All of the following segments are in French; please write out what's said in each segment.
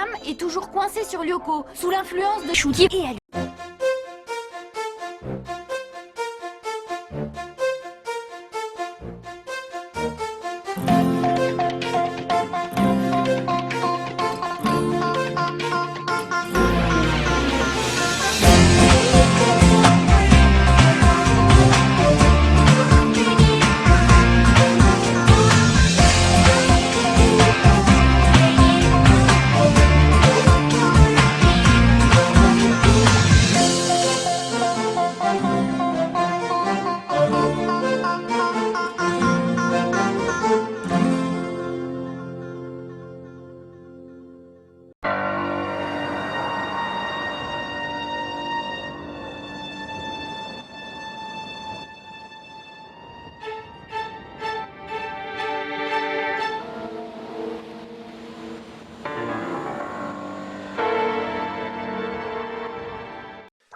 William est toujours coincé sur Lyoko, sous l'influence de Shuji et elle.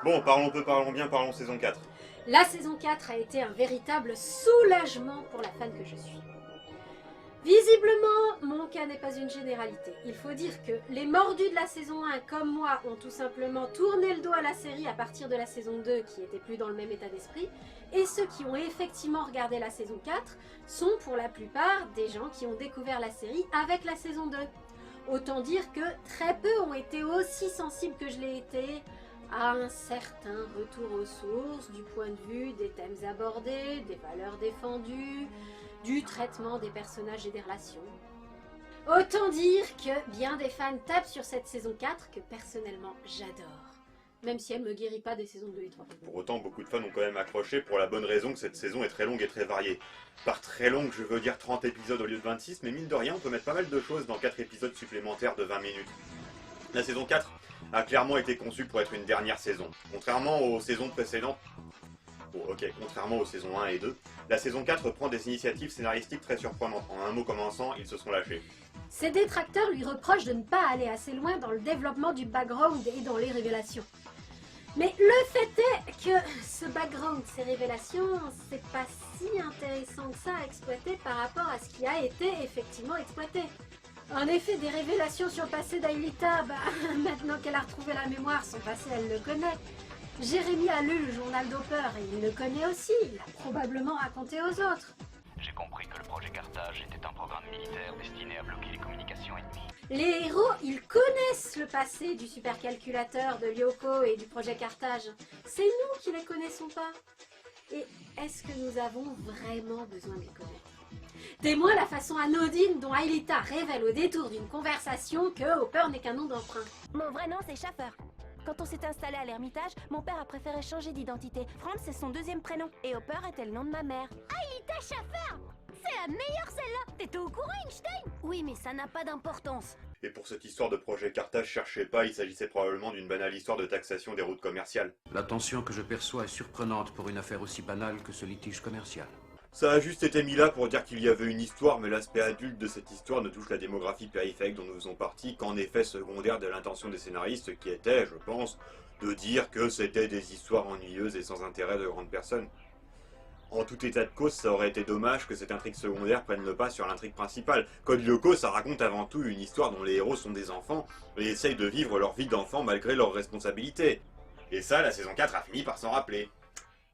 Bon, parlons peu, parlons bien, parlons saison 4. La saison 4 a été un véritable soulagement pour la fan que je suis. Visiblement, mon cas n'est pas une généralité. Il faut dire que les mordus de la saison 1, comme moi, ont tout simplement tourné le dos à la série à partir de la saison 2, qui était plus dans le même état d'esprit, et ceux qui ont effectivement regardé la saison 4 sont pour la plupart des gens qui ont découvert la série avec la saison 2. Autant dire que très peu ont été aussi sensibles que je l'ai été à un certain retour aux sources du point de vue des thèmes abordés, des valeurs défendues, du traitement des personnages et des relations. Autant dire que bien des fans tapent sur cette saison 4 que personnellement j'adore, même si elle ne me guérit pas des saisons 2 et 3. Pour autant, beaucoup de fans ont quand même accroché pour la bonne raison que cette saison est très longue et très variée. Par très longue, je veux dire 30 épisodes au lieu de 26, mais mine de rien, on peut mettre pas mal de choses dans 4 épisodes supplémentaires de 20 minutes. La saison 4 a clairement été conçue pour être une dernière saison. Contrairement aux saisons précédentes, contrairement aux saisons 1 et 2, la saison 4 prend des initiatives scénaristiques très surprenantes. En un mot commençant, ils se sont lâchés. Ses détracteurs lui reprochent de ne pas aller assez loin dans le développement du background et dans les révélations. Mais le fait est que ce background, ces révélations, c'est pas si intéressant que ça à exploiter par rapport à ce qui a été effectivement exploité. En effet, des révélations sur le passé d'Aelita, maintenant qu'elle a retrouvé la mémoire, son passé elle le connaît. Jérémy a lu le journal d'Hopper et il le connaît aussi, il l'a probablement raconté aux autres. J'ai compris que le projet Carthage était un programme militaire destiné à bloquer les communications ennemies. Les héros, ils connaissent le passé du supercalculateur, de Lyoko et du projet Carthage. C'est nous qui les connaissons pas. Et est-ce que nous avons vraiment besoin de les connaître? Témoin la façon anodine dont Aelita révèle au détour d'une conversation que Hopper n'est qu'un nom d'emprunt. Mon vrai nom c'est Schaffer. Quand on s'est installé à l'Ermitage, mon père a préféré changer d'identité. Franz c'est son deuxième prénom et Hopper était le nom de ma mère. Aelita Schaffer! C'est la meilleure celle-là! T'étais au courant, Einstein? Oui, mais ça n'a pas d'importance. Et pour cette histoire de projet Carthage, cherchez pas, il s'agissait probablement d'une banale histoire de taxation des routes commerciales. La tension que je perçois est surprenante pour une affaire aussi banale que ce litige commercial. Ça a juste été mis là pour dire qu'il y avait une histoire, mais l'aspect adulte de cette histoire ne touche la démographie périphérique dont nous faisons partie qu'en effet secondaire de l'intention des scénaristes qui était, je pense, de dire que c'était des histoires ennuyeuses et sans intérêt de grandes personnes. En tout état de cause, ça aurait été dommage que cette intrigue secondaire prenne le pas sur l'intrigue principale. Code Lyoko, ça raconte avant tout une histoire dont les héros sont des enfants et essayent de vivre leur vie d'enfant malgré leurs responsabilités. Et ça, la saison 4 a fini par s'en rappeler.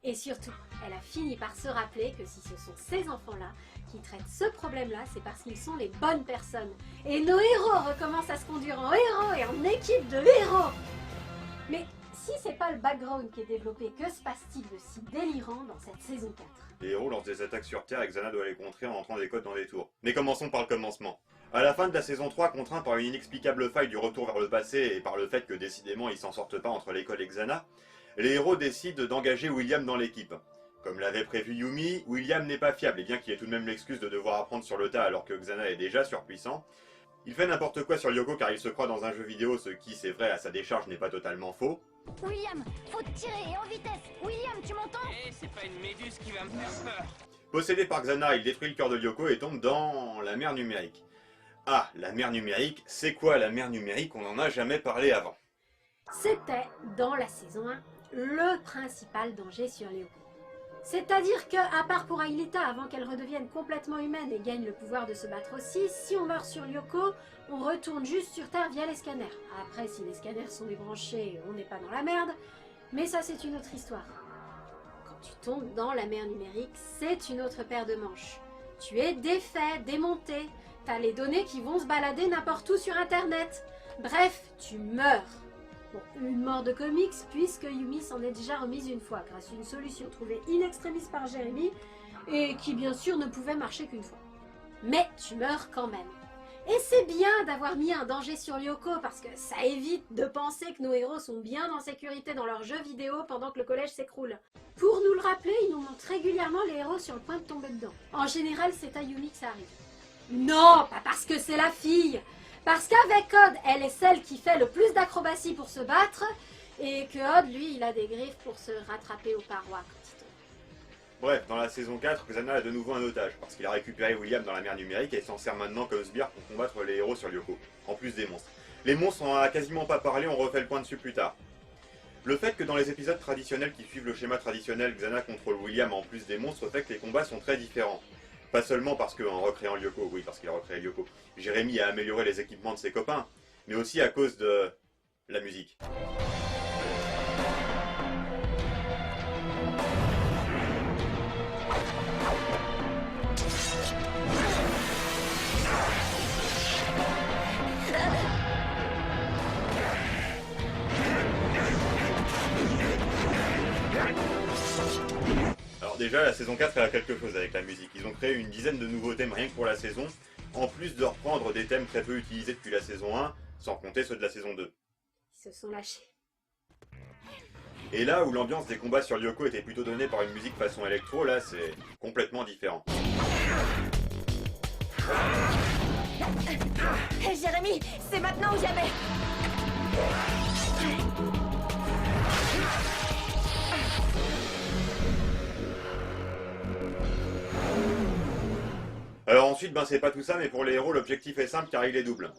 Et surtout, elle a fini par se rappeler que si ce sont ces enfants-là qui traitent ce problème-là, c'est parce qu'ils sont les bonnes personnes. Et nos héros recommencent à se conduire en héros et en équipe de héros. Mais si c'est pas le background qui est développé, que se passe-t-il de si délirant dans cette saison 4? Les héros lancent des attaques sur Terre et Xana doit les contrer en entrant des codes dans des tours. Mais commençons par le commencement. À la fin de la saison 3, contraint par une inexplicable faille du retour vers le passé et par le fait que décidément ils s'en sortent pas entre l'école et Xana, les héros décident d'engager William dans l'équipe. Comme l'avait prévu Yumi, William n'est pas fiable et bien qu'il ait tout de même l'excuse de devoir apprendre sur le tas alors que Xana est déjà surpuissant, il fait n'importe quoi sur Lyoko car il se croit dans un jeu vidéo, ce qui, c'est vrai, à sa décharge n'est pas totalement faux. William, faut tirer en vitesse. William, tu m'entends? Eh, c'est pas une méduse qui va me faire peur. Possédé par Xana, il détruit le cœur de Lyoko et tombe dans la mer numérique. Ah, la mer numérique, c'est quoi la mer numérique? On n'en a jamais parlé avant. C'était, dans la saison 1, le principal danger sur Lyoko. C'est-à-dire que, à part pour Aelita, avant qu'elle redevienne complètement humaine et gagne le pouvoir de se battre aussi, si on meurt sur Lyoko, on retourne juste sur Terre via les scanners. Après, si les scanners sont débranchés, on n'est pas dans la merde, mais ça c'est une autre histoire. Quand tu tombes dans la mer numérique, c'est une autre paire de manches. Tu es défait, démonté, t'as les données qui vont se balader n'importe où sur Internet. Bref, tu meurs. Bon, une mort de comics, puisque Yumi s'en est déjà remise une fois, grâce à une solution trouvée in extremis par Jérémy, et qui bien sûr ne pouvait marcher qu'une fois. Mais tu meurs quand même. Et c'est bien d'avoir mis un danger sur Lyoko, parce que ça évite de penser que nos héros sont bien en sécurité dans leurs jeux vidéo pendant que le collège s'écroule. Pour nous le rappeler, ils nous montrent régulièrement les héros sur le point de tomber dedans. En général, c'est à Yumi que ça arrive. Non, pas parce que c'est la fille. Parce qu'avec Odd, elle est celle qui fait le plus d'acrobatie pour se battre, et que Odd, lui, il a des griffes pour se rattraper aux parois quand il tombe. Bref, dans la saison 4, Xana a de nouveau un otage, parce qu'il a récupéré William dans la mer numérique et s'en sert maintenant comme sbire pour combattre les héros sur Lyoko, en plus des monstres. Les monstres, on en a quasiment pas parlé, on refait le point dessus plus tard. Le fait que dans les épisodes traditionnels qui suivent le schéma traditionnel, Xana contrôle William en plus des monstres fait que les combats sont très différents. Pas seulement parce qu'en recréant Lyoko, oui parce qu'il a recréé Lyoko, Jérémy a amélioré les équipements de ses copains, mais aussi à cause de la musique. Alors déjà, la saison 4 elle a quelque chose avec la musique. Ils ont créé une dizaine de nouveaux thèmes rien que pour la saison, en plus de reprendre des thèmes très peu utilisés depuis la saison 1, sans compter ceux de la saison 2. Ils se sont lâchés. Et là où l'ambiance des combats sur Lyoko était plutôt donnée par une musique façon électro, là c'est complètement différent. Jérémy, c'est maintenant ou jamais. Alors ensuite, ben c'est pas tout ça, mais pour les héros, l'objectif est simple car il est double.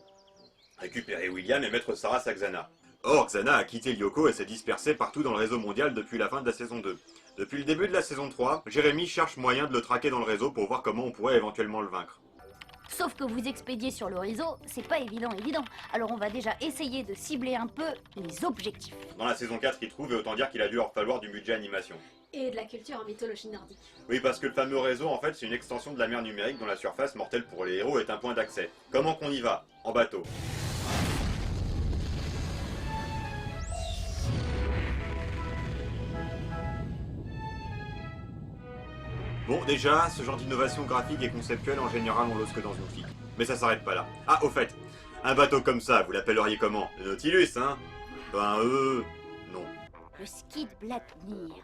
Récupérer William et mettre Saras à Xana. Or, Xana a quitté Lyoko et s'est dispersée partout dans le réseau mondial depuis la fin de la saison 2. Depuis le début de la saison 3, Jérémy cherche moyen de le traquer dans le réseau pour voir comment on pourrait éventuellement le vaincre. Sauf que vous expédiez sur le réseau, c'est pas évident. Alors on va déjà essayer de cibler un peu les objectifs. Dans la saison 4, il trouve et autant dire qu'il a dû leur falloir du budget animation. Et de la culture en mythologie nordique. Oui, parce que le fameux réseau, en fait, c'est une extension de la mer numérique dont la surface mortelle pour les héros est un point d'accès. Comment qu'on y va? En bateau. Bon, déjà, ce genre d'innovation graphique et conceptuelle, en général, on l'ose que dans une flic. Mais ça s'arrête pas là. Ah, au fait, un bateau comme ça, vous l'appelleriez comment? Le Nautilus, hein? Ben, non. Le ski de Blatnir.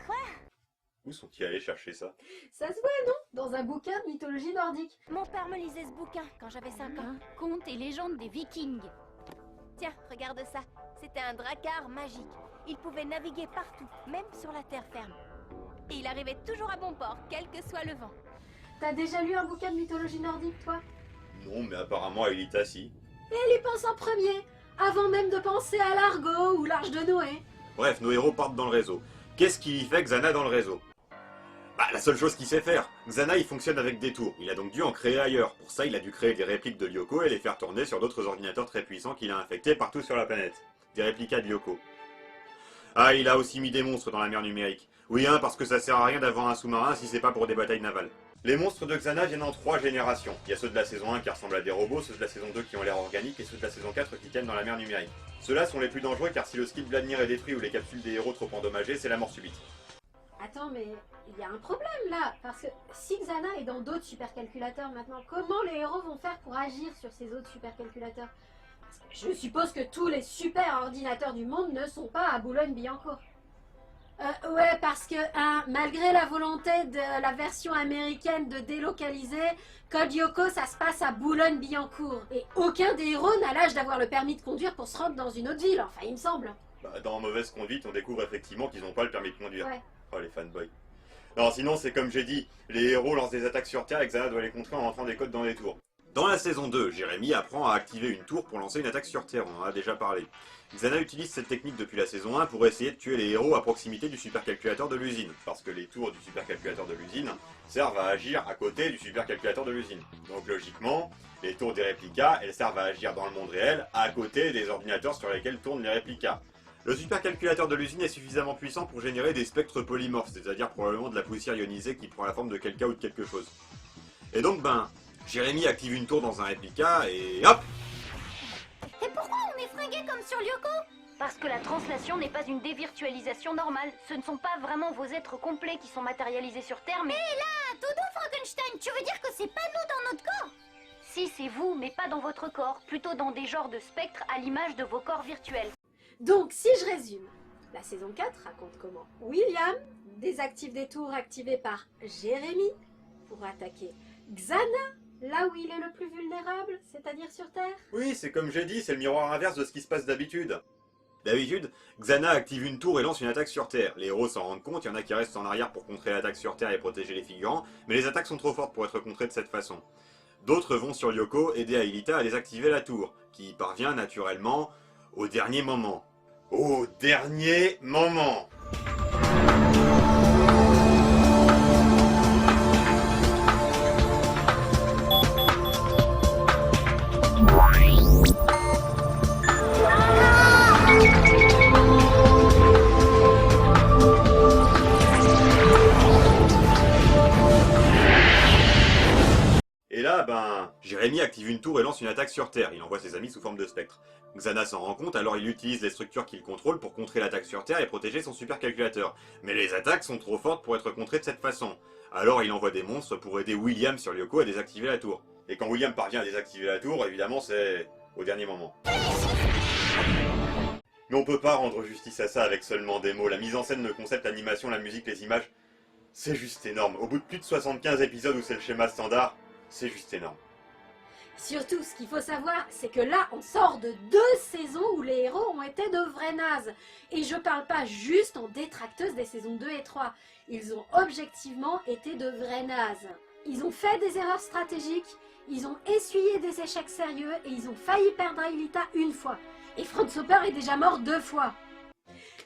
Quoi? Où sont-ils allés chercher ça? Ça se voit, non? Dans un bouquin de mythologie nordique. Mon père me lisait ce bouquin quand j'avais 5 ans. Contes et légendes des Vikings. Tiens, regarde ça. C'était un drakkar magique. Il pouvait naviguer partout, même sur la terre ferme. Et il arrivait toujours à bon port, quel que soit le vent. T'as déjà lu un bouquin de mythologie nordique, toi? Non, mais apparemment, Aelita, si. Et elle y pense en premier, avant même de penser à l'Argo ou l'Arche de Noé. Bref, nos héros partent dans le réseau. Qu'est-ce qui fait Xana dans le réseau? Bah, la seule chose qu'il sait faire. Xana, il fonctionne avec des tours. Il a donc dû en créer ailleurs. Pour ça, il a dû créer des répliques de Lyoko et les faire tourner sur d'autres ordinateurs très puissants qu'il a infectés partout sur la planète. Des réplicas de Lyoko. Ah, il a aussi mis des monstres dans la mer numérique. Oui, hein, parce que ça sert à rien d'avoir un sous-marin si c'est pas pour des batailles navales. Les monstres de Xana viennent en 3 générations. Il y a ceux de la saison 1 qui ressemblent à des robots, ceux de la saison 2 qui ont l'air organiques et ceux de la saison 4 qui tiennent dans la mer numérique. Ceux-là sont les plus dangereux car si le ski de Bladnir est détruit ou les capsules des héros trop endommagées, c'est la mort subite. Attends, mais il y a un problème là, parce que si Xana est dans d'autres supercalculateurs maintenant, comment les héros vont faire pour agir sur ces autres supercalculateurs? Parce que je suppose que tous les super ordinateurs du monde ne sont pas à Boulogne-Billancourt. Ouais, parce que malgré la volonté de la version américaine de délocaliser, Code Lyoko, ça se passe à Boulogne-Billancourt. Et aucun des héros n'a l'âge d'avoir le permis de conduire pour se rendre dans une autre ville, enfin il me semble. Bah, dans Mauvaise Conduite, on découvre effectivement qu'ils n'ont pas le permis de conduire. Ouais. Oh, les fanboys. Non, sinon, c'est comme j'ai dit, les héros lancent des attaques sur Terre et Xana doit les contrer en rentrant des codes dans les tours. Dans la saison 2, Jérémy apprend à activer une tour pour lancer une attaque sur Terre, on en a déjà parlé. Xana utilise cette technique depuis la saison 1 pour essayer de tuer les héros à proximité du supercalculateur de l'usine, parce que les tours du supercalculateur de l'usine servent à agir à côté du supercalculateur de l'usine. Donc logiquement, les tours des réplicas, elles servent à agir dans le monde réel, à côté des ordinateurs sur lesquels tournent les réplicas. Le supercalculateur de l'usine est suffisamment puissant pour générer des spectres polymorphes, c'est-à-dire probablement de la poussière ionisée qui prend la forme de quelqu'un ou de quelque chose. Et donc Jérémy active une tour dans un réplica et hop! Et pourquoi on est fringué comme sur Lyoko? Parce que la translation n'est pas une dévirtualisation normale. Ce ne sont pas vraiment vos êtres complets qui sont matérialisés sur Terre, mais... Hé là, Dodo Frankenstein, tu veux dire que c'est pas nous dans notre corps? Si, c'est vous, mais pas dans votre corps, plutôt dans des genres de spectres à l'image de vos corps virtuels. Donc, si je résume, la saison 4 raconte comment William désactive des tours activées par Jérémy pour attaquer Xana, là où il est le plus vulnérable, c'est-à-dire sur Terre. Oui, c'est comme j'ai dit, c'est le miroir inverse de ce qui se passe d'habitude. D'habitude, Xana active une tour et lance une attaque sur Terre. Les héros s'en rendent compte, il y en a qui restent en arrière pour contrer l'attaque sur Terre et protéger les figurants, mais les attaques sont trop fortes pour être contrées de cette façon. D'autres vont sur Lyoko aider Aelita à désactiver la tour, qui parvient naturellement au dernier moment. Au dernier moment! Et là, Jérémy active une tour et lance une attaque sur Terre. Il envoie ses amis sous forme de spectre. Xana s'en rend compte, alors il utilise les structures qu'il contrôle pour contrer l'attaque sur Terre et protéger son supercalculateur. Mais les attaques sont trop fortes pour être contrées de cette façon. Alors il envoie des monstres pour aider William sur Lyoko à désactiver la tour. Et quand William parvient à désactiver la tour, évidemment c'est au dernier moment. Mais on peut pas rendre justice à ça avec seulement des mots. La mise en scène, le concept, l'animation, la musique, les images, c'est juste énorme. Au bout de plus de 75 épisodes où c'est le schéma standard, c'est juste énorme. Surtout, ce qu'il faut savoir, c'est que là, on sort de 2 saisons où les héros ont été de vrais nazes. Et je parle pas juste en détracteuse des saisons 2 et 3. Ils ont objectivement été de vrais nazes. Ils ont fait des erreurs stratégiques, ils ont essuyé des échecs sérieux et ils ont failli perdre Aelita une fois. Et Franz Hopper est déjà mort 2 fois.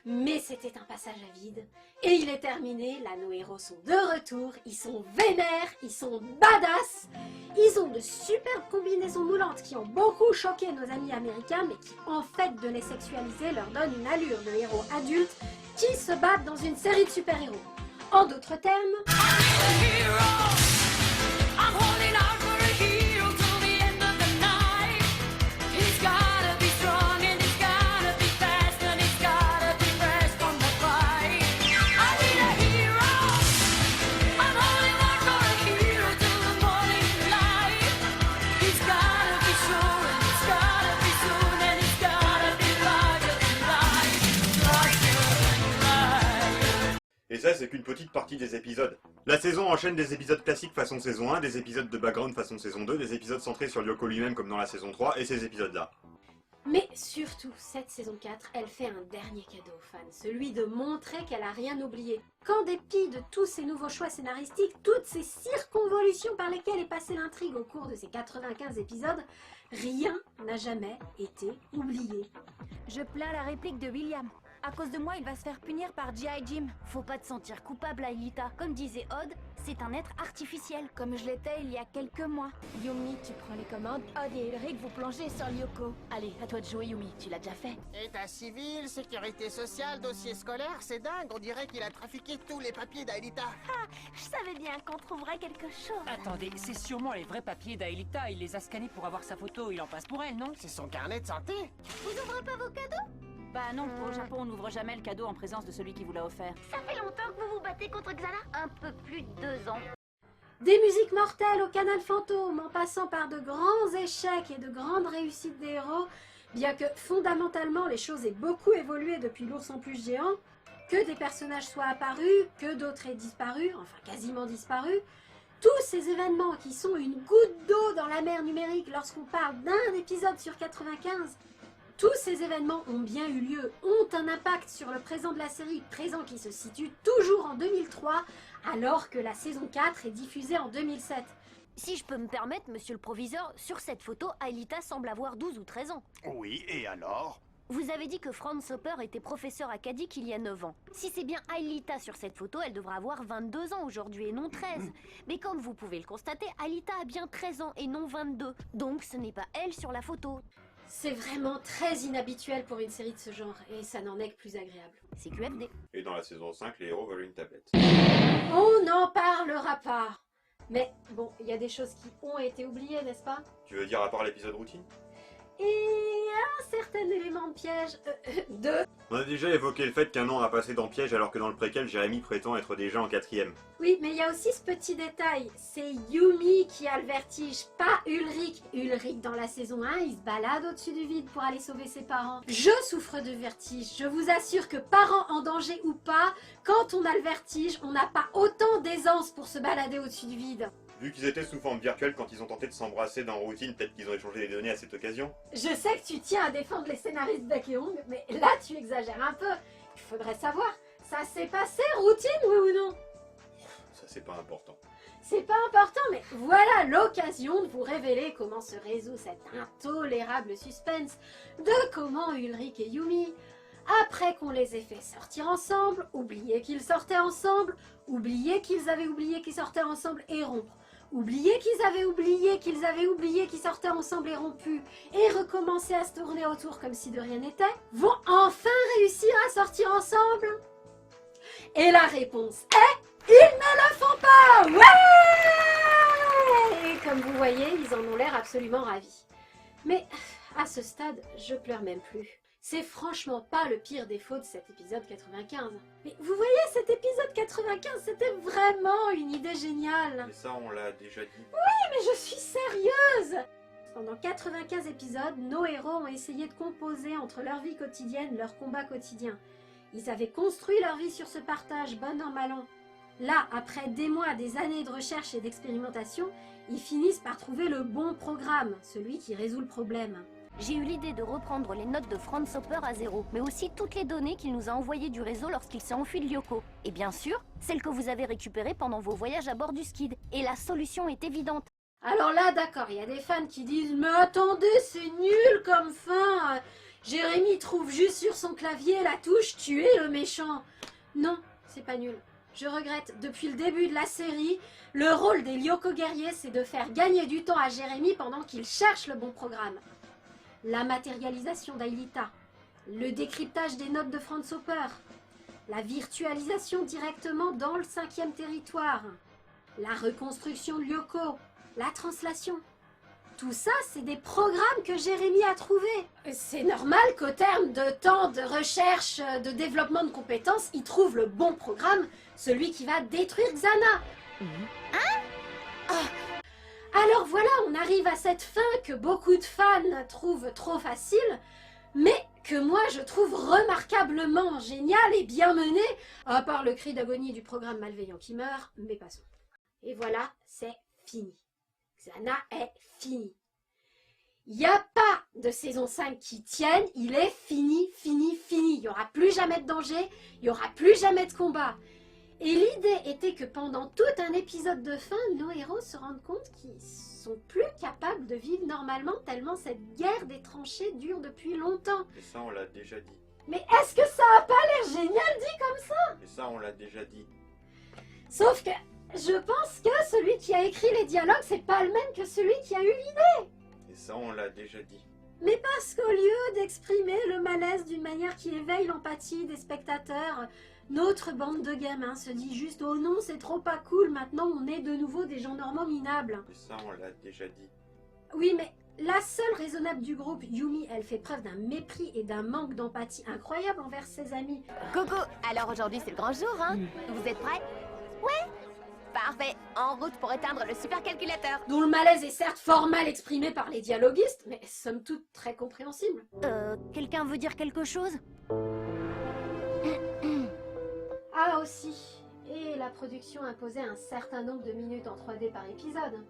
Mais c'était un passage à vide. Et il est terminé, là nos héros sont de retour, ils sont vénères, ils sont badass. Ils ont de superbes combinaisons moulantes qui ont beaucoup choqué nos amis américains, mais qui en fait de les sexualiser leur donnent une allure de héros adultes qui se battent dans une série de super-héros. En d'autres termes... Et ça, c'est qu'une petite partie des épisodes. La saison enchaîne des épisodes classiques façon saison 1, des épisodes de background façon saison 2, des épisodes centrés sur Lyoko lui-même comme dans la saison 3, et ces épisodes-là. Mais surtout, cette saison 4, elle fait un dernier cadeau aux fans, celui de montrer qu'elle a rien oublié. Qu'en dépit de tous ces nouveaux choix scénaristiques, toutes ces circonvolutions par lesquelles est passée l'intrigue au cours de ces 95 épisodes, rien n'a jamais été oublié. Je plains la réplique de William. À cause de moi, il va se faire punir par G.I. Jim. Faut pas te sentir coupable, Aelita. Comme disait Odd, c'est un être artificiel. Comme je l'étais il y a quelques mois. Yumi, tu prends les commandes. Odd et Ulrich, vous plongez sur Lyoko. Allez, à toi de jouer, Yumi. Tu l'as déjà fait. État civil, sécurité sociale, dossier scolaire, c'est dingue. On dirait qu'il a trafiqué tous les papiers d'Aelita. Je savais bien qu'on trouverait quelque chose. Attendez, c'est sûrement les vrais papiers d'Aelita. Il les a scannés pour avoir sa photo. Il en passe pour elle, non? C'est son carnet de santé. Vous ouvrez pas vos cadeaux? Bah non, au Japon on n'ouvre jamais le cadeau en présence de celui qui vous l'a offert. Ça fait longtemps que vous vous battez contre Xana? Un peu plus de 2 ans. Des musiques mortelles au canal fantôme, en passant par de grands échecs et de grandes réussites des héros, bien que fondamentalement les choses aient beaucoup évolué depuis l'ours en plus géant, que des personnages soient apparus, que d'autres aient disparu, enfin quasiment disparus, tous ces événements qui sont une goutte d'eau dans la mer numérique lorsqu'on parle d'un épisode sur 95, tous ces événements ont bien eu lieu, ont un impact sur le présent de la série, présent qui se situe toujours en 2003, alors que la saison 4 est diffusée en 2007. Si je peux me permettre, monsieur le proviseur, sur cette photo, Aelita semble avoir 12 ou 13 ans. Oui, et alors? Vous avez dit que Franz Hopper était professeur à Kadik il y a 9 ans. Si c'est bien Aelita sur cette photo, elle devra avoir 22 ans aujourd'hui et non 13. Mais comme vous pouvez le constater, Aelita a bien 13 ans et non 22. Donc ce n'est pas elle sur la photo. C'est vraiment très inhabituel pour une série de ce genre, et ça n'en est que plus agréable. C'est QFD. Et dans la saison 5, les héros veulent une tablette. On n'en parlera pas. Mais bon, il y a des choses qui ont été oubliées, n'est-ce pas? Tu veux dire à part l'épisode routine? Et un certain élément de piège. On a déjà évoqué le fait qu'un an a passé dans Piège alors que dans le préquel, Jérémy prétend être déjà en 4ème. Oui, mais il y a aussi ce petit détail. C'est Yumi qui a le vertige, pas Ulrich. Ulrich, dans la saison 1, il se balade au-dessus du vide pour aller sauver ses parents. Je souffre de vertige. Je vous assure que parents en danger ou pas, quand on a le vertige, on n'a pas autant d'aisance pour se balader au-dessus du vide. Vu qu'ils étaient sous forme virtuelle quand ils ont tenté de s'embrasser dans Routine, peut-être qu'ils ont échangé des données à cette occasion. Je sais que tu tiens à défendre les scénaristes Baekhyun, mais là tu exagères un peu. Il faudrait savoir, ça s'est passé Routine, oui ou non? Ça, c'est pas important. C'est pas important, mais voilà l'occasion de vous révéler comment se résout cet intolérable suspense de comment Ulrich et Yumi, après qu'on les ait fait sortir ensemble, oublier qu'ils sortaient ensemble, oublier qu'ils avaient oublié qu'ils sortaient ensemble et rompre, oublier qu'ils avaient oublié qu'ils sortaient ensemble et rompus, et recommencer à se tourner autour comme si de rien n'était, vont enfin réussir à sortir ensemble? Et la réponse est... Ils ne le font pas! Ouais! Et comme vous voyez, ils en ont l'air absolument ravis. Mais à ce stade, je pleure même plus. C'est franchement pas le pire défaut de cet épisode 95. Mais vous voyez, cet épisode 95, c'était vraiment une idée géniale. Mais ça, on l'a déjà dit. Oui, mais je suis sérieuse! Pendant 95 épisodes, nos héros ont essayé de composer entre leur vie quotidienne, leur combat quotidien. Ils avaient construit leur vie sur ce partage, bon an mal an. Là, après des mois, des années de recherche et d'expérimentation, ils finissent par trouver le bon programme, celui qui résout le problème. J'ai eu l'idée de reprendre les notes de Franz Hopper à zéro, mais aussi toutes les données qu'il nous a envoyées du réseau lorsqu'il s'est enfui de Lyoko. Et bien sûr, celles que vous avez récupérées pendant vos voyages à bord du Skid. Et la solution est évidente. Alors là, d'accord, il y a des fans qui disent « Mais attendez, c'est nul comme fin. Jérémy trouve juste sur son clavier la touche « Tuer le méchant ». Non, c'est pas nul. Je regrette, depuis le début de la série, le rôle des Lyoko guerriers, c'est de faire gagner du temps à Jérémy pendant qu'il cherche le bon programme. La matérialisation d'Aelita, le décryptage des notes de Franz Hopper, la virtualisation directement dans le 5e territoire, la reconstruction de Lyoko, la translation. Tout ça, c'est des programmes que Jérémy a trouvés. C'est normal qu'au terme de temps de recherche, de développement de compétences, il trouve le bon programme, celui qui va détruire Xana. Alors voilà, on arrive à cette fin que beaucoup de fans trouvent trop facile, mais que moi je trouve remarquablement géniale et bien menée, à part le cri d'agonie du programme malveillant qui meurt, mais passons. Et voilà, c'est fini. Xana est fini. Il n'y a pas de saison 5 qui tienne, il est fini, fini, fini. Il n'y aura plus jamais de danger, il n'y aura plus jamais de combat. Et l'idée était que pendant tout un épisode de fin, nos héros se rendent compte qu'ils sont plus capables de vivre normalement tellement cette guerre des tranchées dure depuis longtemps. Et ça, on l'a déjà dit. Mais est-ce que ça a pas l'air génial dit comme ça? Et ça, on l'a déjà dit. Sauf que je pense que celui qui a écrit les dialogues, c'est pas le même que celui qui a eu l'idée. Et ça, on l'a déjà dit. Mais parce qu'au lieu d'exprimer le malaise d'une manière qui éveille l'empathie des spectateurs, notre bande de gamins se dit juste « Oh non, c'est trop pas cool, maintenant on est de nouveau des gens normaux minables. » Et ça, on l'a déjà dit. Oui, mais la seule raisonnable du groupe, Yumi, elle fait preuve d'un mépris et d'un manque d'empathie incroyable envers ses amis. Coco, alors aujourd'hui c'est le grand jour, hein? Vous êtes prêts? Ouais! Parfait, en route pour éteindre le supercalculateur. Dont le malaise est certes fort mal exprimé par les dialoguistes, mais somme toute très compréhensible. Quelqu'un veut dire quelque chose? Ah aussi, et la production imposait un certain nombre de minutes en 3D par épisode.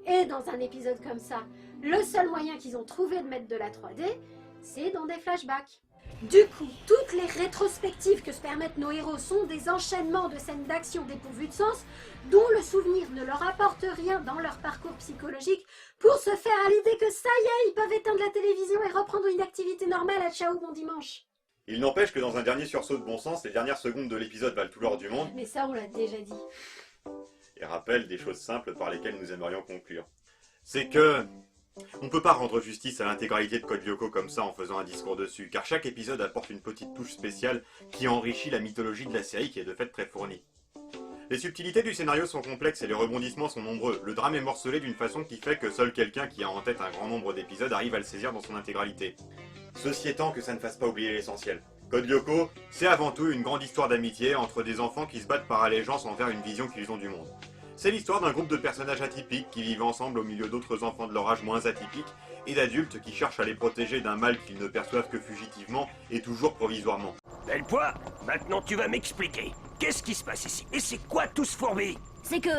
Et dans un épisode comme ça, le seul moyen qu'ils ont trouvé de mettre de la 3D, c'est dans des flashbacks. Du coup, toutes les rétrospectives que se permettent nos héros sont des enchaînements de scènes d'action dépourvues de sens, dont le souvenir ne leur apporte rien dans leur parcours psychologique, pour se faire à l'idée que ça y est, ils peuvent éteindre la télévision et reprendre une activité normale à ciao bon dimanche. Il n'empêche que dans un dernier sursaut de bon sens, les dernières secondes de l'épisode valent tout l'or du monde, Mais ça, on l'a déjà dit. et rappellent des choses simples par lesquelles nous aimerions conclure. C'est que... on peut pas rendre justice à l'intégralité de Code Lyoko comme ça en faisant un discours dessus, car chaque épisode apporte une petite touche spéciale qui enrichit la mythologie de la série qui est de fait très fournie. Les subtilités du scénario sont complexes et les rebondissements sont nombreux. Le drame est morcelé d'une façon qui fait que seul quelqu'un qui a en tête un grand nombre d'épisodes arrive à le saisir dans son intégralité. Ceci étant que ça ne fasse pas oublier l'essentiel. Code Lyoko, c'est avant tout une grande histoire d'amitié entre des enfants qui se battent par allégeance envers une vision qu'ils ont du monde. C'est l'histoire d'un groupe de personnages atypiques qui vivent ensemble au milieu d'autres enfants de leur âge moins atypiques et d'adultes qui cherchent à les protéger d'un mal qu'ils ne perçoivent que fugitivement et toujours provisoirement. Bellepoix, maintenant tu vas m'expliquer. Qu'est-ce qui se passe ici? Et c'est quoi tout ce fourbi? C'est que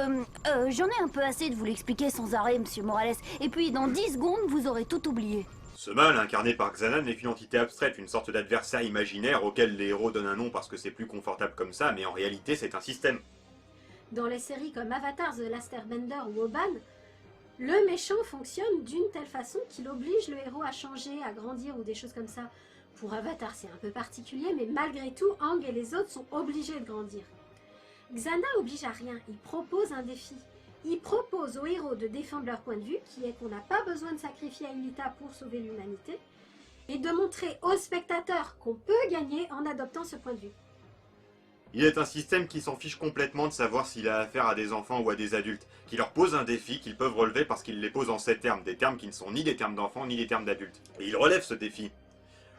j'en ai un peu assez de vous l'expliquer sans arrêt, monsieur Morales. Et puis dans 10 secondes, vous aurez tout oublié. Ce mal, incarné par Xana, n'est qu'une entité abstraite, une sorte d'adversaire imaginaire auquel les héros donnent un nom parce que c'est plus confortable comme ça, mais en réalité c'est un système. Dans les séries comme Avatar, The Last Airbender ou Oban, le méchant fonctionne d'une telle façon qu'il oblige le héros à changer, à grandir ou des choses comme ça. Pour Avatar, c'est un peu particulier, mais malgré tout, Aang et les autres sont obligés de grandir. Xana oblige à rien, il propose un défi. Il propose aux héros de défendre leur point de vue, qui est qu'on n'a pas besoin de sacrifier Aelita pour sauver l'humanité, et de montrer aux spectateurs qu'on peut gagner en adoptant ce point de vue. Il est un système qui s'en fiche complètement de savoir s'il a affaire à des enfants ou à des adultes, qui leur pose un défi qu'ils peuvent relever parce qu'il les pose en ces termes, des termes qui ne sont ni des termes d'enfants ni des termes d'adultes. Et il relève ce défi.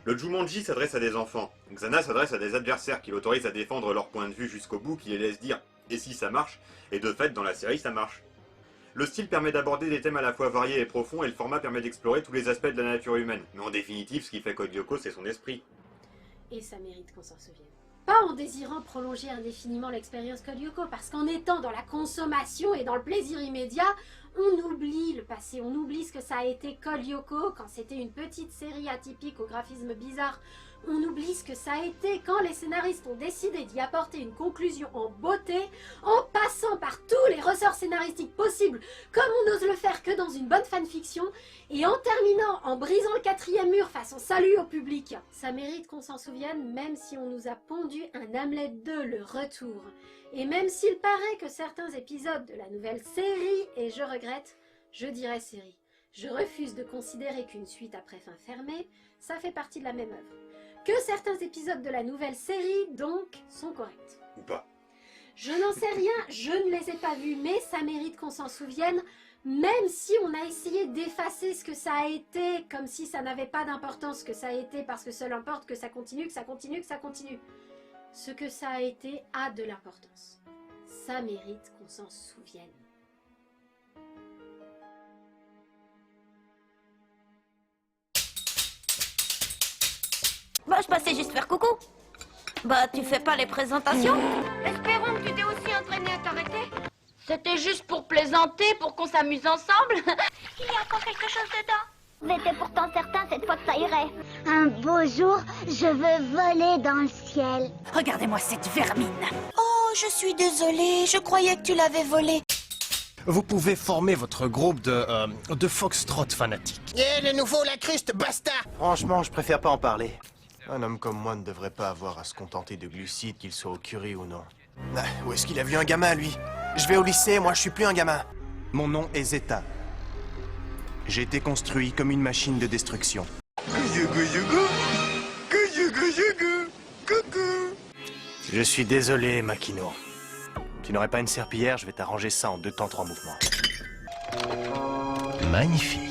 Le Jumanji s'adresse à des enfants, Xana s'adresse à des adversaires qui l'autorisent à défendre leur point de vue jusqu'au bout, qui les laissent dire « et si ça marche ?» et de fait, dans la série, ça marche. Le style permet d'aborder des thèmes à la fois variés et profonds, et le format permet d'explorer tous les aspects de la nature humaine. Mais en définitive, ce qui fait Code Lyoko, c'est son esprit. Et ça mérite qu'on s'en souvienne. Pas en désirant prolonger indéfiniment l'expérience Code Lyoko, parce qu'en étant dans la consommation et dans le plaisir immédiat, on oublie le passé, on oublie ce que ça a été Code Lyoko quand c'était une petite série atypique au graphisme bizarre. On oublie ce que ça a été quand les scénaristes ont décidé d'y apporter une conclusion en beauté, en passant par tous les ressorts scénaristiques possibles, comme on n'ose le faire que dans une bonne fanfiction, et en terminant en brisant le 4e mur façon salut au public. Ça mérite qu'on s'en souvienne, même si on nous a pondu un Hamlet 2, le retour. Et même s'il paraît que certains épisodes de la nouvelle série, et je regrette, je dirais série, je refuse de considérer qu'une suite après fin fermée, ça fait partie de la même œuvre. Que certains épisodes de la nouvelle série, donc, sont corrects. Ou pas. Je n'en sais rien, je ne les ai pas vus, mais ça mérite qu'on s'en souvienne, même si on a essayé d'effacer ce que ça a été, comme si ça n'avait pas d'importance ce que ça a été, parce que seul importe que ça continue, que ça continue, que ça continue. Ce que ça a été a de l'importance. Ça mérite qu'on s'en souvienne. Bah, je passais juste faire coucou. Bah, tu fais pas les présentations? Espérons que tu t'es aussi entraîné à t'arrêter. C'était juste pour plaisanter, pour qu'on s'amuse ensemble. Il y a encore quelque chose dedans. J'étais pourtant certain cette fois que ça irait. Un beau jour, je veux voler dans le ciel. Regardez-moi cette vermine. Oh, je suis désolée, je croyais que tu l'avais volé. Vous pouvez former votre groupe de foxtrot fanatiques. Et le nouveau lacryste, basta! Franchement, je préfère pas en parler. Un homme comme moi ne devrait pas avoir à se contenter de glucides, qu'il soit au curry ou non. Ah, où est-ce qu'il a vu un gamin, lui? Je vais au lycée, moi je suis plus un gamin. Mon nom est Zeta. J'ai été construit comme une machine de destruction. Je suis désolé, Makino. Tu n'aurais pas une serpillière, je vais t'arranger ça en 2 temps 3 mouvements. Magnifique.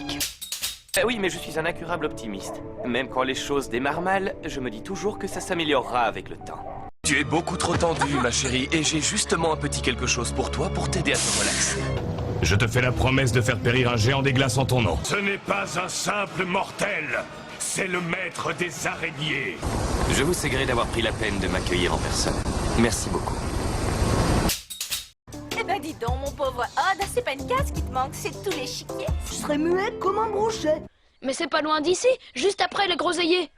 Oui, mais je suis un incurable optimiste. Même quand les choses démarrent mal, je me dis toujours que ça s'améliorera avec le temps. Tu es beaucoup trop tendue, ma chérie, et j'ai justement un petit quelque chose pour toi pour t'aider à te relaxer. Je te fais la promesse de faire périr un géant des glaces en ton nom. Ce n'est pas un simple mortel, c'est le maître des araignées. Je vous sais gré d'avoir pris la peine de m'accueillir en personne. Merci beaucoup. Eh ben dis donc, mon pauvre Odd, c'est pas une case qui te manque, c'est tous les chiquiers. Je serais muette comme un brochet. Mais c'est pas loin d'ici, juste après les groseilliers.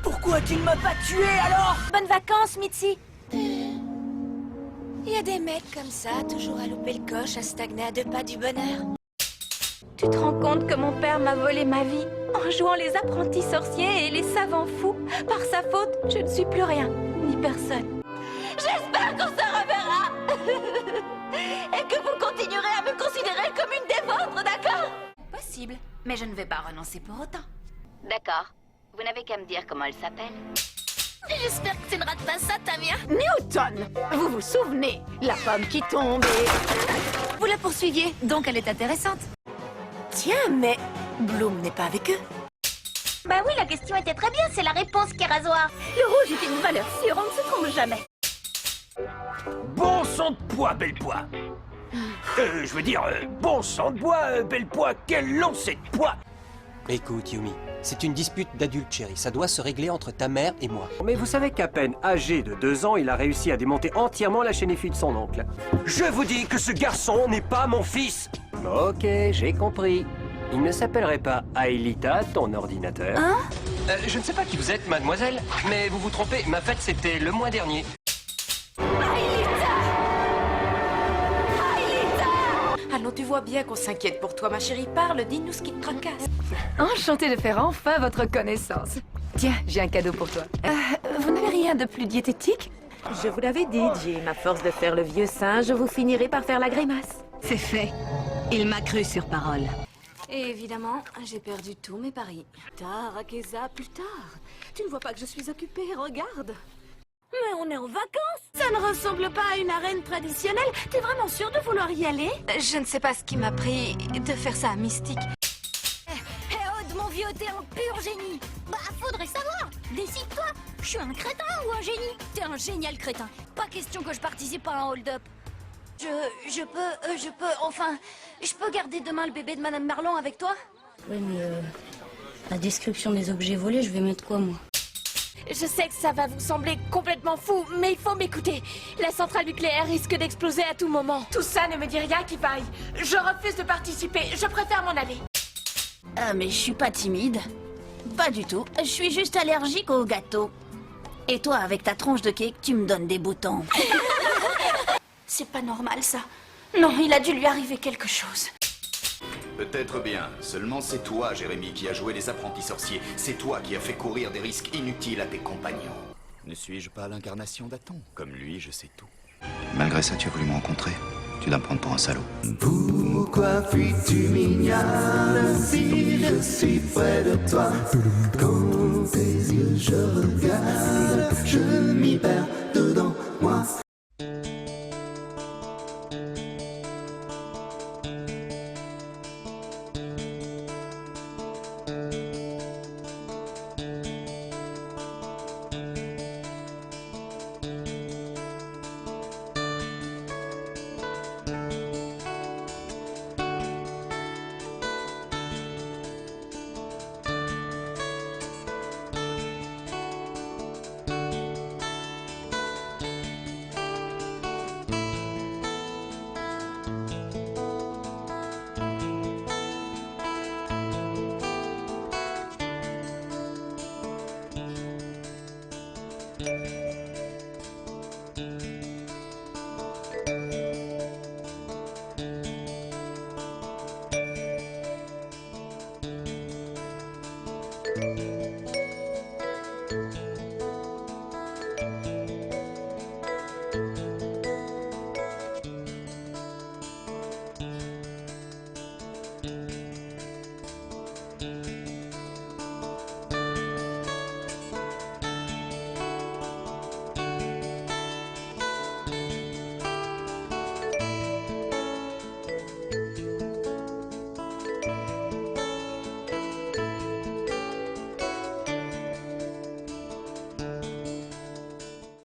Pourquoi tu ne m'as pas tué alors? Bonnes vacances, Mitzi. Il y a des mecs comme ça, toujours à louper le coche, à stagner à 2 pas du bonheur. Tu te rends compte que mon père m'a volé ma vie en jouant les apprentis sorciers et les savants fous? Par sa faute, je ne suis plus rien, ni personne. J'espère qu'on se reverra et que vous continuerez à me considérer comme une des vôtres, d'accord? Possible, mais je ne vais pas renoncer pour autant. D'accord. Vous n'avez qu'à me dire comment elle s'appelle. J'espère que tu ne rates pas ça, Tamia. Newton, vous vous souvenez? La pomme qui tombe et... Vous la poursuiviez, donc elle est intéressante. Tiens, mais Bloom n'est pas avec eux. Bah oui, la question était très bien, c'est la réponse qui est rasoir. Le rouge est une valeur sûre, on ne se trompe jamais. Bon sang de poids, belle poids. Je veux dire, bon sang de bois, belle poids, quel lancer de poids. Écoute, Yumi, c'est une dispute d'adultes, chérie. Ça doit se régler entre ta mère et moi. Mais vous savez qu'à peine âgé de 2 ans, il a réussi à démonter entièrement la chaîne IFI de son oncle. Je vous dis que ce garçon n'est pas mon fils. Ok, j'ai compris. Il ne s'appellerait pas Aelita, ton ordinateur. Hein? Je ne sais pas qui vous êtes, mademoiselle, mais vous vous trompez. Ma fête, c'était le mois dernier. Allons, tu vois bien qu'on s'inquiète pour toi, ma chérie. Parle, dis-nous ce qui te tracasse. Enchantée de faire enfin votre connaissance. Tiens, j'ai un cadeau pour toi. Vous n'avez rien de plus diététique? Je vous l'avais dit, Jim, à force de faire le vieux singe, vous finirez par faire la grimace. C'est fait. Il m'a cru sur parole. Et évidemment, j'ai perdu tous mes paris. Tard, Akeza, plus tard. Tu ne vois pas que je suis occupée, regarde. Mais on est en vacances. Ça ne ressemble pas à une arène traditionnelle. T'es vraiment sûre de vouloir y aller? Je ne sais pas ce qui m'a pris de faire ça à Mystique. Aude, mon vieux, t'es un pur génie. Bah, faudrait savoir. Décide-toi. Je suis un crétin ou un génie? T'es un génial crétin. Pas question que je participe à un hold-up. Je peux garder demain le bébé de Madame Marlon avec toi? Oui, mais la description des objets volés, je vais mettre quoi, moi? Je sais que ça va vous sembler complètement fou, mais il faut m'écouter. La centrale nucléaire risque d'exploser à tout moment. Tout ça ne me dit rien qui vaille. Je refuse de participer. Je préfère m'en aller. Ah, mais je suis pas timide. Pas du tout. Je suis juste allergique aux gâteaux. Et toi, avec ta tronche de cake, tu me donnes des boutons. C'est pas normal, ça. Non, il a dû lui arriver quelque chose. Peut-être bien. Seulement c'est toi, Jérémy, qui a joué les apprentis sorciers. C'est toi qui as fait courir des risques inutiles à tes compagnons. Ne suis-je pas l'incarnation d'Aton? Comme lui, je sais tout. Malgré ça, tu as voulu me rencontrer. Tu dois me prendre pour un salaud. Pourquoi fuis-tu, mignonne, si je suis près de toi?